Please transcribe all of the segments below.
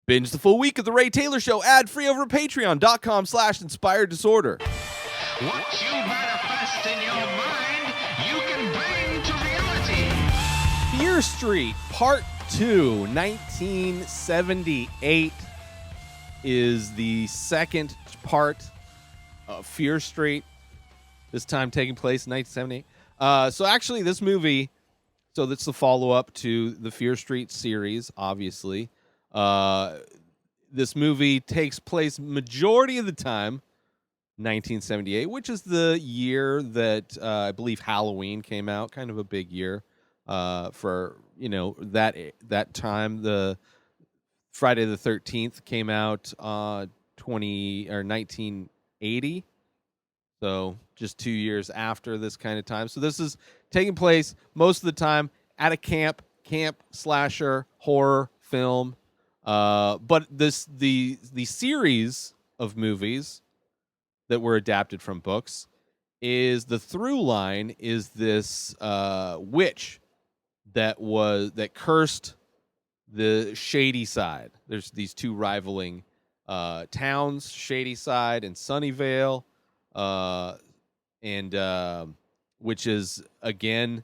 Binge the full week of The Ray Taylor Show ad-free over at patreon.com/inspireddisorder. What you manifest in your mind, you can bring to reality. Fear Street Part 2, 1978 is the second part of Fear Street, this time taking place in 1978. So actually this movie, so that's the follow-up to the Fear Street series, obviously. This movie takes place majority of the time 1978, which is the year that I believe Halloween came out, kind of a big year for, you know, that time. The Friday the 13th came out 1980. So just 2 years after this kind of time. So this is taking place most of the time at a camp slasher horror film. But the series of movies that were adapted from books is the through line is this witch that cursed the Shadyside. There's these two rivaling towns, Shadyside and Sunnyvale, and which is again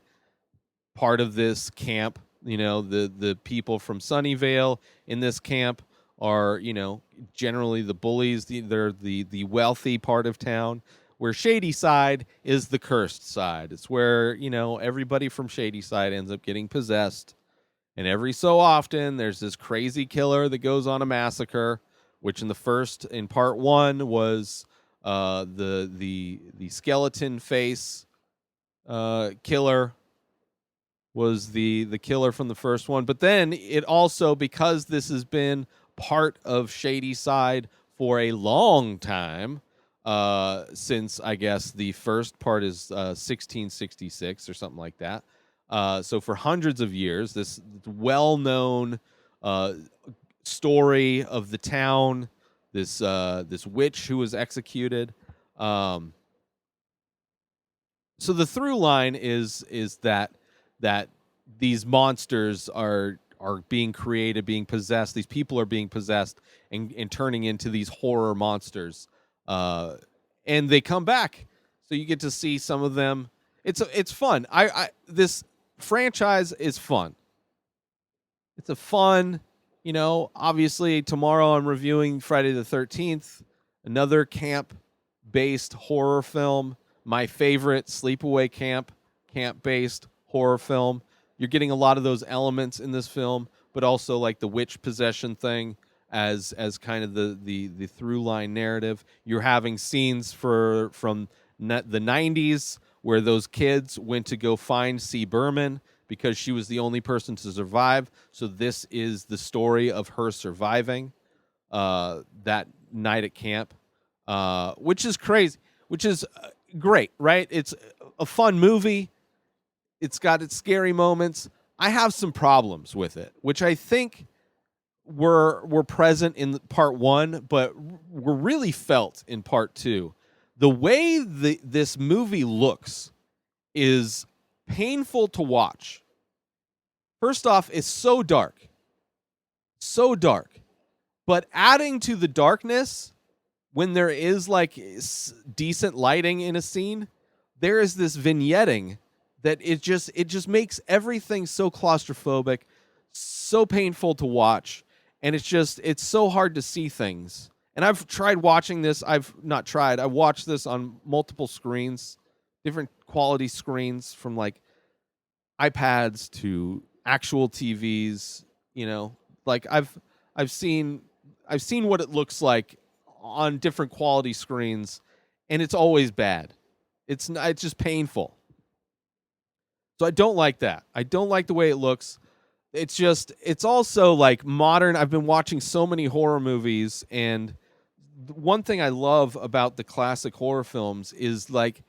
part of this camp. You know, the people from Sunnyvale in this camp are, you know, generally the bullies. They're the wealthy part of town, where Shadyside is the cursed side. It's where, you know, everybody from Shadyside ends up getting possessed. And every so often, there's this crazy killer that goes on a massacre, which in part one was the skeleton face killer. Was the killer from the first one. But then it also, because this has been part of Shadyside for a long time, since I guess the first part is 1666 or something like that. So for hundreds of years, this well-known story of the town, this witch who was executed. So the through line is that these monsters are being created, being possessed. These people are being possessed and turning into these horror monsters. And they come back. So you get to see some of them. It's fun. This franchise is fun. It's a fun, you know, obviously tomorrow I'm reviewing Friday the 13th, another camp-based horror film. My favorite sleepaway camp-based horror film. You're getting a lot of those elements in this film, but also like the witch possession thing as kind of the through line narrative. You're having scenes from the 90s where those kids went to go find C. Berman because she was the only person to survive. So this is the story of her surviving that night at camp, which is crazy, which is great, right? It's a fun movie. It's got its scary moments. I have some problems with it, which I think were present in part one, but were really felt in part two. The way this movie looks is painful to watch. First off, it's so dark. So dark. But adding to the darkness, when there is like decent lighting in a scene, there is this vignetting that it just makes everything so claustrophobic, so painful to watch, and it's so hard to see things. And I've tried watching this. I watched this on multiple screens, different quality screens, from like iPads to actual TVs. You know, like I've seen what it looks like on different quality screens, and it's always bad. It's just painful. So I don't like that. I don't like the way it looks. It's also like modern. I've been watching so many horror movies, and one thing I love about the classic horror films is like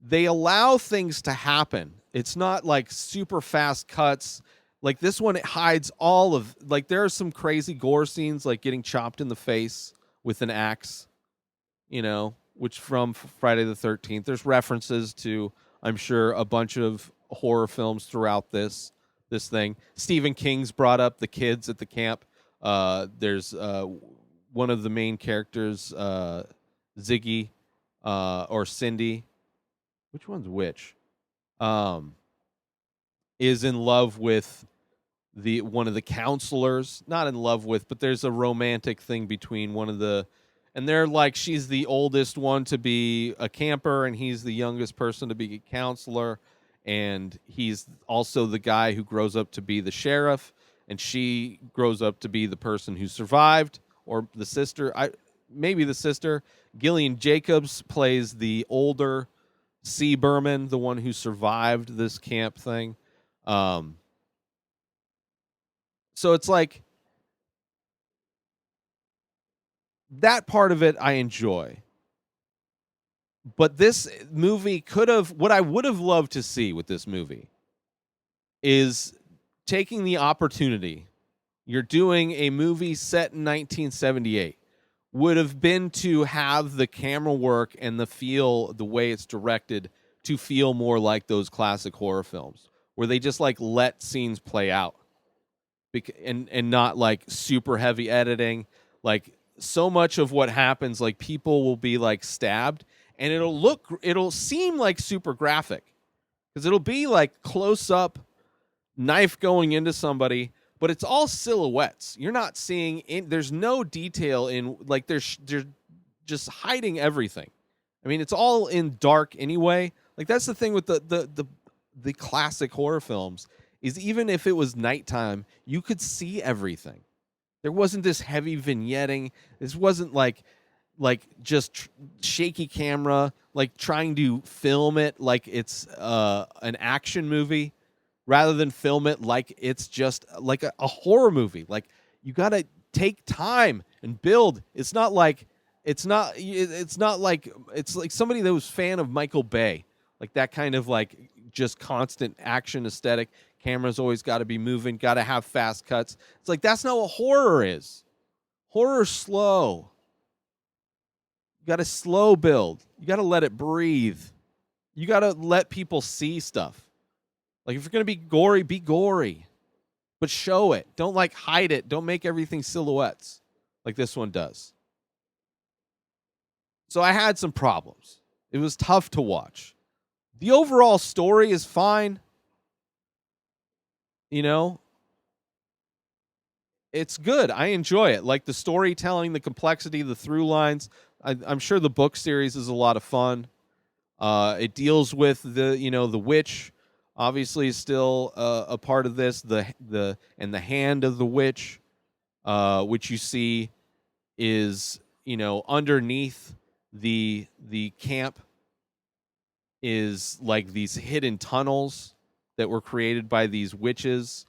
they allow things to happen. It's not like super fast cuts. Like this one, it hides all of, like there are some crazy gore scenes, like getting chopped in the face with an axe, you know, which from Friday the 13th. There's references to, I'm sure, a bunch of horror films throughout this thing. Stephen King's brought up the kids at the camp There's one of the main characters, Ziggy, or Cindy. Which one's which? Is in love with one of the counselors. Not in love with, but there's a romantic thing between one of the, and they're like, she's the oldest one to be a camper, and he's the youngest person to be a counselor, and he's also the guy who grows up to be the sheriff, and she grows up to be the person who survived, or the sister. Maybe the sister. Gillian Jacobs plays the older C. Berman, the one who survived this camp thing. So it's like, that part of it I enjoy. But this movie what I would have loved to see with this movie is taking the opportunity. You're doing a movie set in 1978. Would have been to have the camera work and the way it's directed, to feel more like those classic horror films, where they just like let scenes play out, and not like super heavy editing. Like, so much of what happens, like, people will be like stabbed, and it'll seem like super graphic, because it'll be like close up knife going into somebody, but it's all silhouettes. You're not seeing there's no detail in, like, they're just hiding everything. I mean, it's all in dark anyway. Like, that's the thing with the classic horror films, is even if it was nighttime, you could see everything. There wasn't this heavy vignetting. This wasn't like just shaky camera, like trying to film it like it's an action movie, rather than film it like it's just like a horror movie. Like, you got to take time and build. It's like somebody that was fan of Michael Bay, like that kind of like just constant action aesthetic. Camera's always got to be moving, got to have fast cuts. It's like, that's not what horror is. Horror's slow. You got to slow build. You got to let it breathe. You got to let people see stuff. Like, if you're going to be gory, but show it. Don't like hide it. Don't make everything silhouettes like this one does. So I had some problems. It was tough to watch. The overall story is fine. You know, it's good. I enjoy it. Like, the storytelling, the complexity, the through lines. I'm sure the book series is a lot of fun. It deals with the witch. Obviously, is still a part of this. The hand of the witch, which you see is, underneath the camp, is like these hidden tunnels that were created by these witches,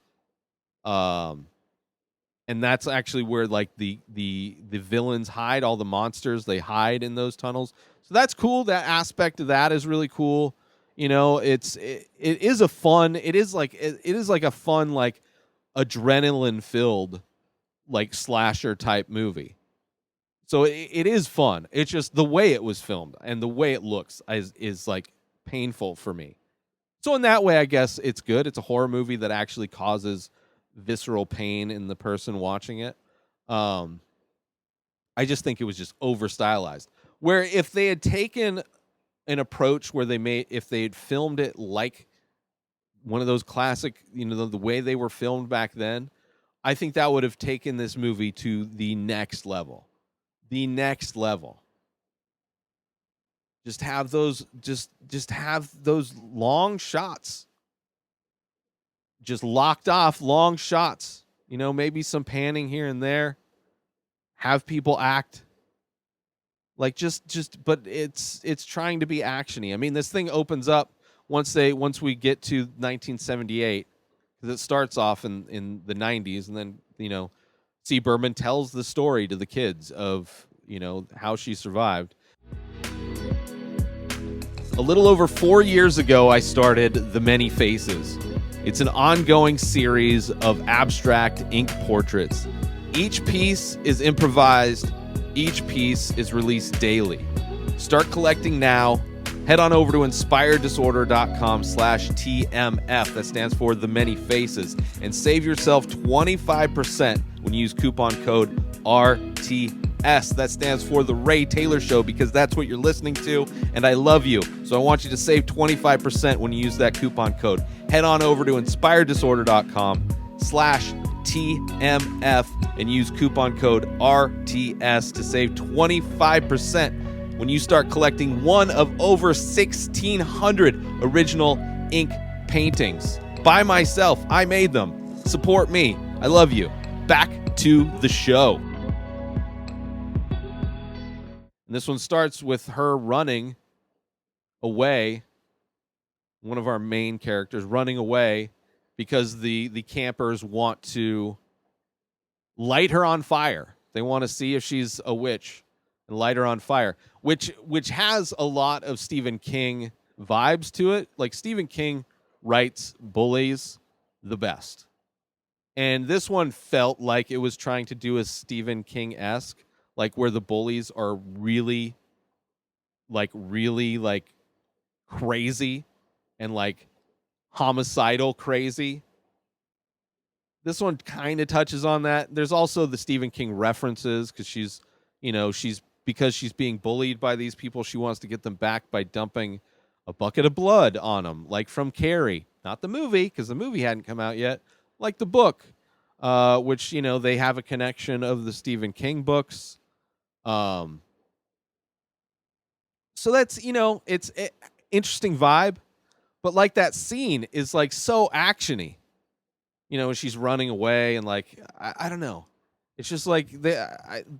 and that's actually where like the villains hide. All the monsters, they hide in those tunnels. So that's cool. That aspect of that is really cool. It is a fun like adrenaline filled like slasher type movie. So it is fun. It's just the way it was filmed and the way it looks is like painful for me. So in that way, I guess it's good. It's a horror movie that actually causes visceral pain in the person watching it. I just think it was just over stylized. Where if they had taken an approach where if they had filmed it like one of those classic, the way they were filmed back then, I think that would have taken this movie to the next level. The next level. Just have those long shots. Just locked off long shots. Maybe some panning here and there. Have people act. Like but it's trying to be actiony. I mean, this thing opens up once we get to 1978, because it starts off in the 90s, and then C. Berman tells the story to the kids of how she survived. A little over 4 years ago, I started The Many Faces. It's an ongoing series of abstract ink portraits. Each piece is improvised. Each piece is released daily. Start collecting now. Head on over to inspireddisorder.com/TMF. That stands for The Many Faces. And save yourself 25% when when you use coupon code RTS. That stands for The Ray Taylor Show, because that's what you're listening to, and I love you. So I want you to save 25% when you use that coupon code. Head on over to inspireddisorder.com/TMF and use coupon code RTS to save 25% when you start collecting one of over 1,600 original ink paintings. By myself, I made them. Support me. I love you. Back to the show. And this one starts with her running away. One of our main characters running away because the campers want to light her on fire. They want to see if she's a witch and light her on fire, which has a lot of Stephen King vibes to it. Like, Stephen King writes bullies the best. And this one felt like it was trying to do a Stephen King-esque, like where the bullies are really crazy and like homicidal crazy. This one kind of touches on that. There's also the Stephen King references because she's being bullied by these people. She wants to get them back by dumping a bucket of blood on them, like from Carrie. Not the movie, because the movie hadn't come out yet. Like the book, which, they have a connection of the Stephen King books. So that's, it's an interesting vibe. But like that scene is like so actiony. She's running away and like, I don't know. It's just like,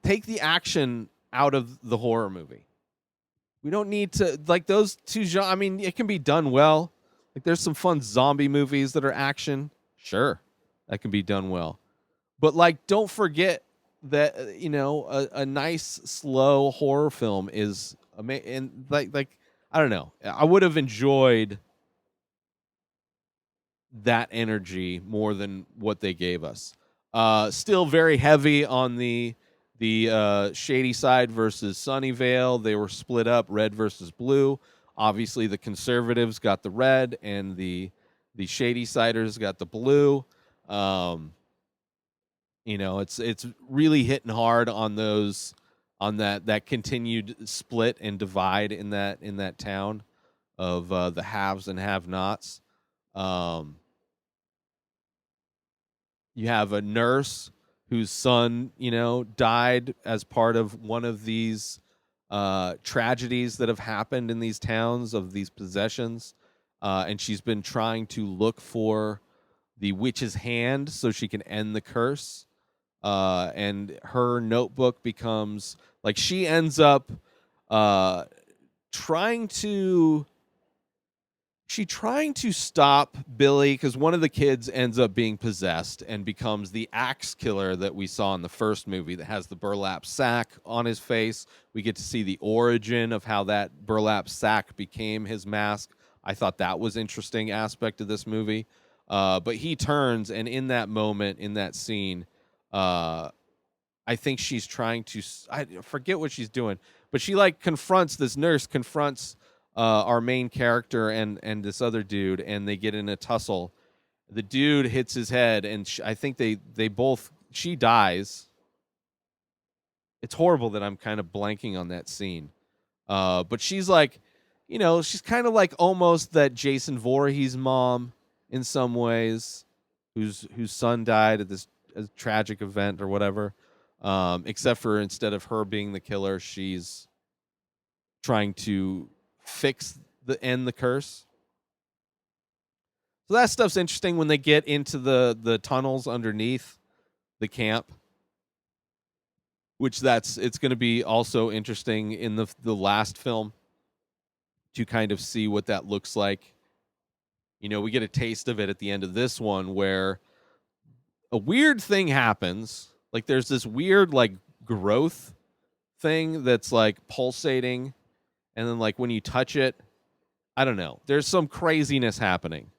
take the action out of the horror movie. We don't need to, like, those two genres. I mean, it can be done well. Like, there's some fun zombie movies that are action. Sure, that can be done well. But, like, don't forget that, a nice, slow horror film is amazing. And, like, I don't know. I would have enjoyed that energy more than what they gave us. Still very heavy on the Shadyside versus Sunnyvale. They were split up, red versus blue. Obviously, the conservatives got the red, and the Shadysiders got the blue. It's really hitting hard on that continued split and divide in that town of the haves and have-nots. You have a nurse whose son, died as part of one of these tragedies that have happened in these towns, of these possessions. And she's been trying to look for the witch's hand so she can end the curse. And her notebook becomes, like, she ends up trying to stop Billy, because one of the kids ends up being possessed and becomes the axe killer that we saw in the first movie that has the burlap sack on his face. We get to see the origin of how that burlap sack became his mask. I thought that was an interesting aspect of this movie. But he turns, and in that moment, in that scene, I think she's trying to... I forget what she's doing, but she, like, confronts our main character and this other dude, and they get in a tussle. The dude hits his head, and I think she dies. It's horrible that I'm kind of blanking on that scene. But she's like, she's kind of like almost that Jason Voorhees mom in some ways, whose son died at this tragic event or whatever. Except for instead of her being the killer, she's trying to end the curse. So that stuff's interesting when they get into the tunnels underneath the camp, which it's going to be also interesting in the last film to kind of see what that looks like. We get a taste of it at the end of this one, where a weird thing happens. Like, there's this weird, like, growth thing that's like pulsating. And then, like, when you touch it, I don't know. There's some craziness happening,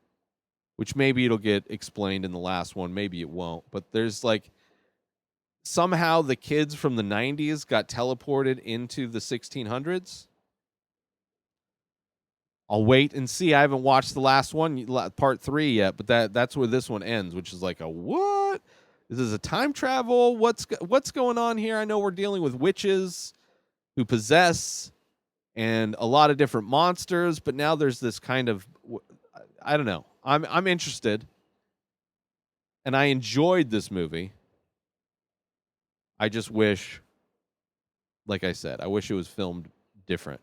which maybe it'll get explained in the last one. Maybe it won't. But there's, like, somehow the kids from the 90s got teleported into the 1600s. I'll wait and see. I haven't watched the last one, part 3 yet, but that's where this one ends, which is like a what? Is this a time travel? What's going on here? I know we're dealing with witches who possess and a lot of different monsters, but now there's this kind of, I don't know. I'm interested, and I enjoyed this movie. I just wish, like I said, I wish it was filmed different.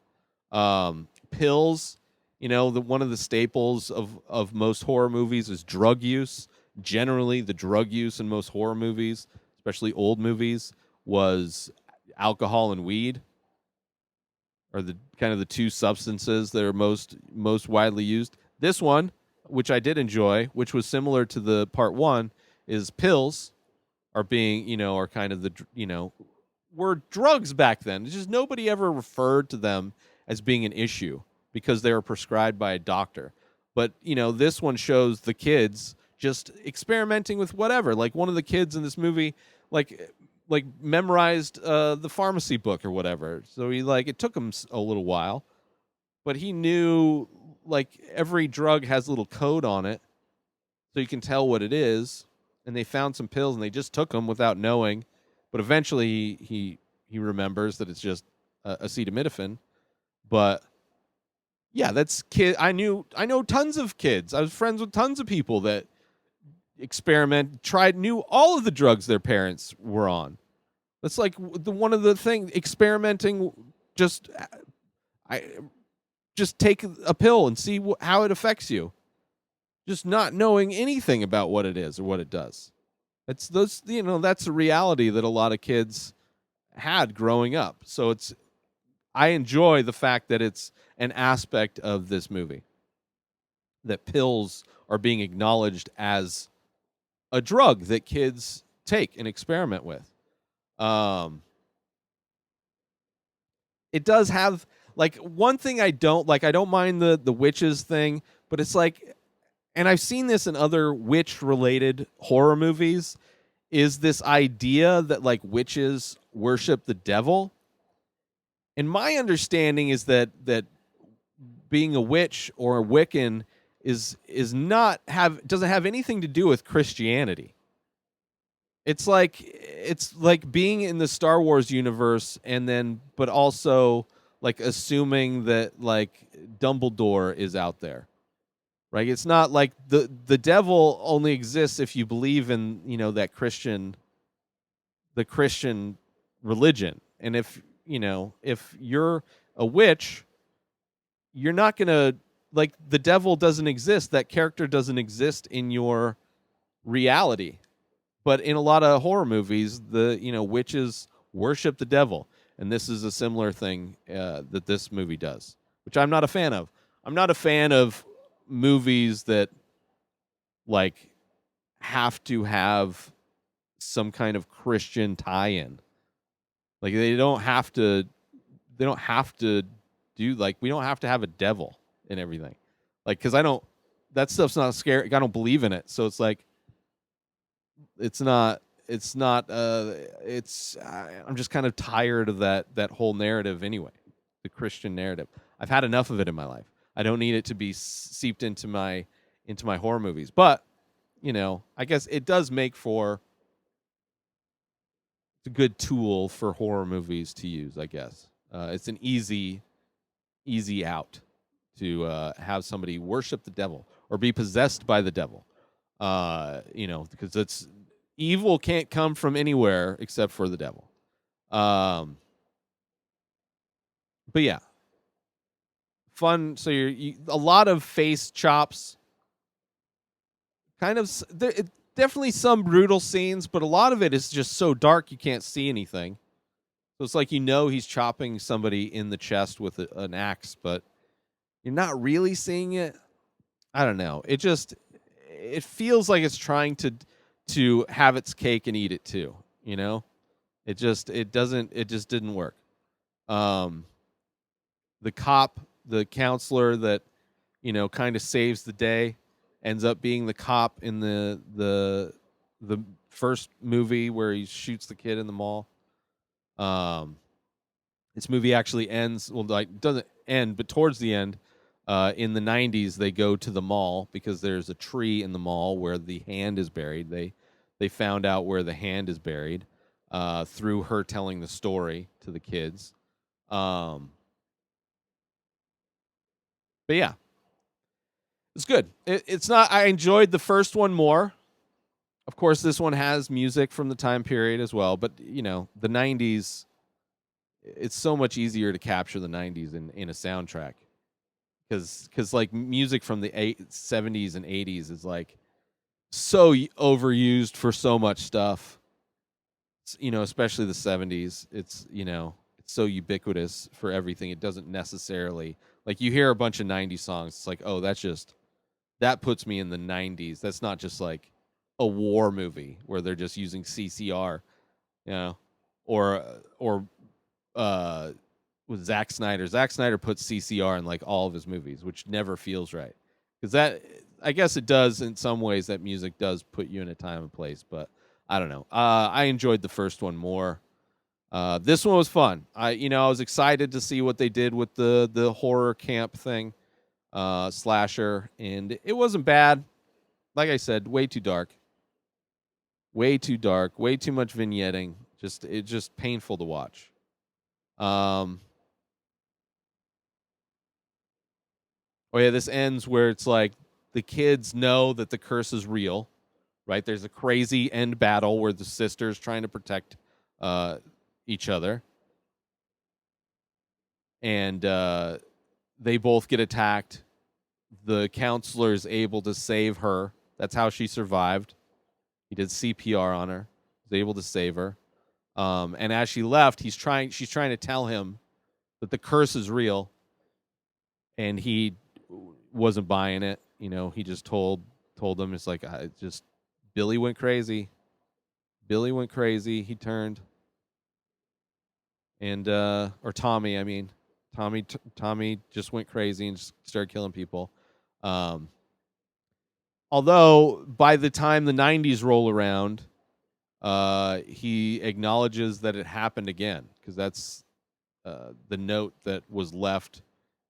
Pills, one of the staples of most horror movies is drug use. Generally, the drug use in most horror movies, especially old movies, was alcohol and weed, are the kind of the two substances that are most widely used. This one, which I did enjoy, which was similar to the part one, is pills are being, are kind of the, were drugs back then. It's just nobody ever referred to them as being an issue because they were prescribed by a doctor. But, this one shows the kids just experimenting with whatever. Like one of the kids in this movie, like memorized the pharmacy book or whatever. So it took him a little while, but he knew every drug has a little code on it, so you can tell what it is. And they found some pills and they just took them without knowing, but eventually he remembers that it's just acetaminophen. But yeah, that's kid. I know tons of kids. I was friends with tons of people that knew all of the drugs their parents were on. That's one of the things, experimenting. Just take a pill and see how it affects you. Just not knowing anything about what it is or what it does. That's a reality that a lot of kids had growing up. So I enjoy the fact that it's an aspect of this movie, that pills are being acknowledged as a drug that kids take and experiment with. It does have one thing I don't like. I don't mind the witches thing, but it's and I've seen this in other witch-related horror movies, is this idea that witches worship the devil. And my understanding is that being a witch or a Wiccan doesn't have anything to do with Christianity. It's like being in the Star Wars universe but also assuming that Dumbledore is out there. Right? It's not like the devil only exists if you believe in, the Christian religion. And if you're a witch, you're not going to the devil doesn't exist. That character doesn't exist in your reality. But in a lot of horror movies, the witches worship the devil. And this is a similar thing that this movie does, which I'm not a fan of. I'm not a fan of movies that have to have some kind of Christian tie-in. They don't have to do we don't have to have a devil in everything. Cuz that stuff's not scary. I don't believe in it. So it's I'm just kind of tired of that whole narrative anyway. The Christian narrative. I've had enough of it in my life. I don't need it to be seeped into my horror movies. But, I guess it does make for a good tool for horror movies to use, I guess. It's an easy out to have somebody worship the devil or be possessed by the devil. Because evil can't come from anywhere except for the devil. But yeah. Fun. So a lot of face chops. Kind of definitely some brutal scenes, but a lot of it is just so dark you can't see anything. So it's he's chopping somebody in the chest with an axe, but you're not really seeing it. I don't know. It feels like it's trying to have its cake and eat it too. It just didn't work. The counselor that, kind of saves the day ends up being the cop in the first movie where he shoots the kid in the mall. This movie actually ends, doesn't end, but towards the end, in the 90s, they go to the mall because there's a tree in the mall where the hand is buried. They they found out where the hand is buried through her telling the story to the kids. But yeah, it's good. It's not. I enjoyed the first one more. Of course, this one has music from the time period as well. But you know, the '90s. It's so much easier to capture the '90s in a soundtrack because like music from the '70s and '80s is like so overused for so much stuff. You know, especially the '70s. It's it's so ubiquitous for everything. It doesn't necessarily like you hear a bunch of '90s songs. It's like, oh, that puts me in the '90s. That's not just like a war movie where they're just using CCR, or with Zack Snyder. Zack Snyder puts CCR in like all of his movies, which never feels right. Because that, I guess it does in some ways. That music does put you in a time and place, but I don't know. I enjoyed the first one more. This one was fun. I was excited to see what they did with the horror camp thing, slasher, and it wasn't bad. Like I said, way too dark, way too much vignetting. It's just painful to watch. Oh yeah, this ends where it's like the kids know that the curse is real, right? There's a crazy end battle where the sisters trying to protect each other, and they both get attacked. The counselor is able to save her. That's how she survived. He did CPR on her. Was able to save her. And as she left, she's trying to tell him that the curse is real, and he wasn't buying it. He just told them, it's like, Billy went crazy. He turned, and or Tommy. I mean, Tommy just went crazy and just started killing people. Although by the time the '90s roll around, he acknowledges that it happened again, because that's the note that was left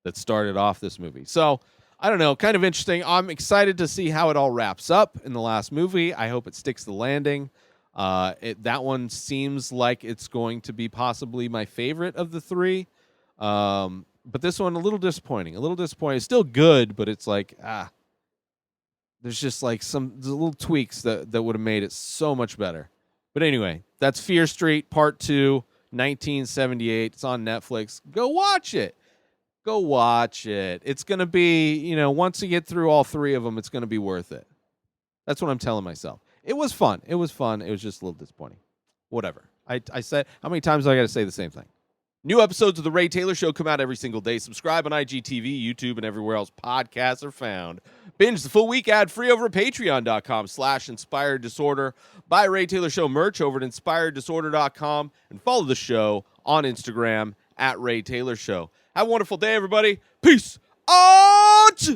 that started off this movie. So I don't know, kind of interesting. I'm excited to see how it all wraps up in the last movie. I hope it sticks the landing. That one seems like it's going to be possibly my favorite of the three. But this one, a little disappointing. It's still good, but it's like, there's just like some little tweaks that would have made it so much better. But anyway, that's Fear Street Part 2, 1978. It's on Netflix. Go watch it. It's going to be, once you get through all three of them, it's going to be worth it. That's what I'm telling myself. It was fun. It was just a little disappointing. Whatever. I said, how many times do I got to say the same thing? New episodes of The Ray Taylor Show come out every single day. Subscribe on IGTV, YouTube, and everywhere else podcasts are found. Binge the full week ad-free over at patreon.com/inspireddisorder. Buy Ray Taylor Show merch over at inspireddisorder.com. And follow the show on Instagram at Ray Taylor Show. Have a wonderful day, everybody. Peace out!